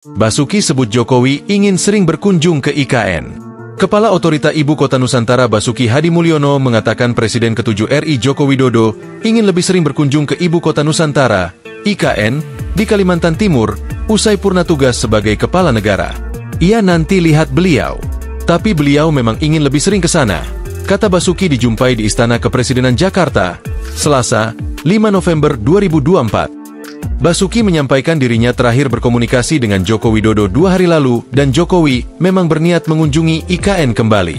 Basuki sebut Jokowi ingin sering berkunjung ke IKN. Kepala Otorita Ibu Kota Nusantara Basuki Hadi Mulyono mengatakan Presiden ke-7 RI Joko Widodo ingin lebih sering berkunjung ke Ibu Kota Nusantara, IKN, di Kalimantan Timur, usai purna tugas sebagai kepala negara. Ia nanti lihat beliau. Tapi beliau memang ingin lebih sering ke sana, kata Basuki dijumpai di Istana Kepresidenan Jakarta, Selasa, 5 November 2024. Basuki menyampaikan dirinya terakhir berkomunikasi dengan Joko Widodo 2 hari lalu dan Jokowi memang berniat mengunjungi IKN kembali.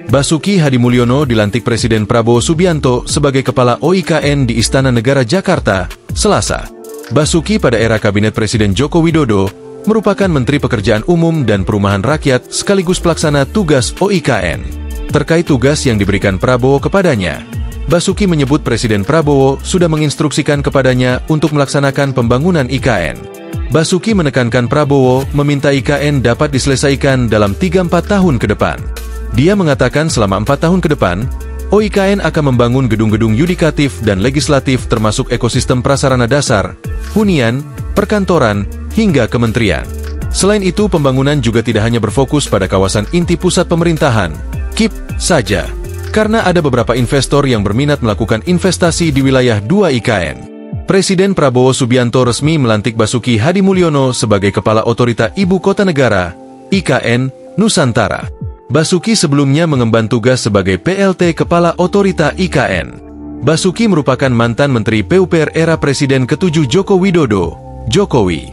Basuki Hadi Mulyono dilantik Presiden Prabowo Subianto sebagai Kepala OIKN di Istana Negara Jakarta, Selasa. Basuki pada era Kabinet Presiden Joko Widodo merupakan Menteri Pekerjaan Umum dan Perumahan Rakyat sekaligus pelaksana tugas OIKN. Terkait tugas yang diberikan Prabowo kepadanya, Basuki menyebut Presiden Prabowo sudah menginstruksikan kepadanya untuk melaksanakan pembangunan IKN. Basuki menekankan Prabowo meminta IKN dapat diselesaikan dalam 3-4 tahun ke depan. Dia mengatakan selama 4 tahun ke depan, OIKN akan membangun gedung-gedung yudikatif dan legislatif termasuk ekosistem prasarana dasar, hunian, perkantoran, hingga kementerian. Selain itu, pembangunan juga tidak hanya berfokus pada kawasan inti pusat pemerintahan, KIP, saja. Karena ada beberapa investor yang berminat melakukan investasi di wilayah 2 IKN. Presiden Prabowo Subianto resmi melantik Basuki Hadi Mulyono sebagai Kepala Otorita Ibu Kota Negara, IKN, Nusantara. Basuki sebelumnya mengemban tugas sebagai PLT Kepala Otorita IKN. Basuki merupakan mantan Menteri PUPR era Presiden ke-7 Joko Widodo, Jokowi.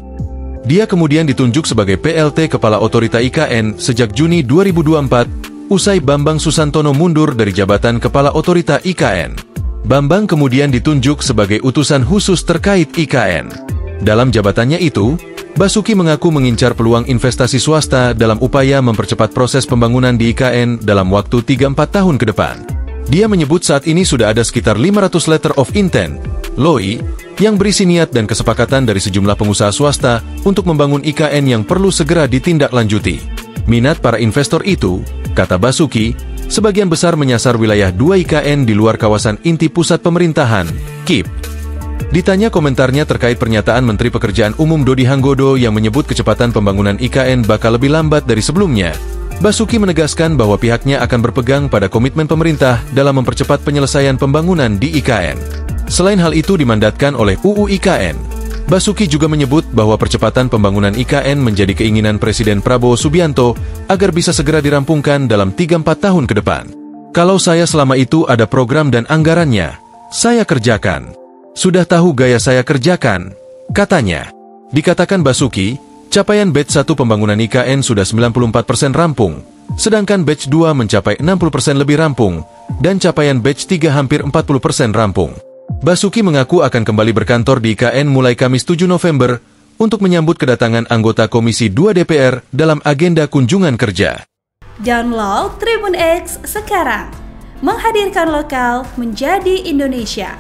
Dia kemudian ditunjuk sebagai PLT Kepala Otorita IKN sejak Juni 2024, usai Bambang Susantono mundur dari jabatan Kepala Otorita IKN. Bambang kemudian ditunjuk sebagai utusan khusus terkait IKN. Dalam jabatannya itu, Basuki mengaku mengincar peluang investasi swasta dalam upaya mempercepat proses pembangunan di IKN dalam waktu 3-4 tahun ke depan. Dia menyebut saat ini sudah ada sekitar 500 letter of intent, LOI, yang berisi niat dan kesepakatan dari sejumlah pengusaha swasta untuk membangun IKN yang perlu segera ditindaklanjuti. Minat para investor itu, kata Basuki, sebagian besar menyasar wilayah 2 IKN di luar kawasan inti pusat pemerintahan, KIP. Ditanya komentarnya terkait pernyataan Menteri Pekerjaan Umum Dodi Hanggodo yang menyebut kecepatan pembangunan IKN bakal lebih lambat dari sebelumnya, Basuki menegaskan bahwa pihaknya akan berpegang pada komitmen pemerintah dalam mempercepat penyelesaian pembangunan di IKN. Selain hal itu dimandatkan oleh UU IKN, Basuki juga menyebut bahwa percepatan pembangunan IKN menjadi keinginan Presiden Prabowo Subianto agar bisa segera dirampungkan dalam 3-4 tahun ke depan. Kalau saya selama itu ada program dan anggarannya, saya kerjakan. Sudah tahu gaya saya kerjakan, katanya. Dikatakan Basuki, capaian batch 1 pembangunan IKN sudah 94% rampung, sedangkan batch 2 mencapai 60% lebih rampung, dan capaian batch 3 hampir 40% rampung. Basuki mengaku akan kembali berkantor di IKN mulai Kamis 7 November untuk menyambut kedatangan anggota Komisi 2 DPR dalam agenda kunjungan kerja. Download Tribun X sekarang, menghadirkan lokal menjadi Indonesia.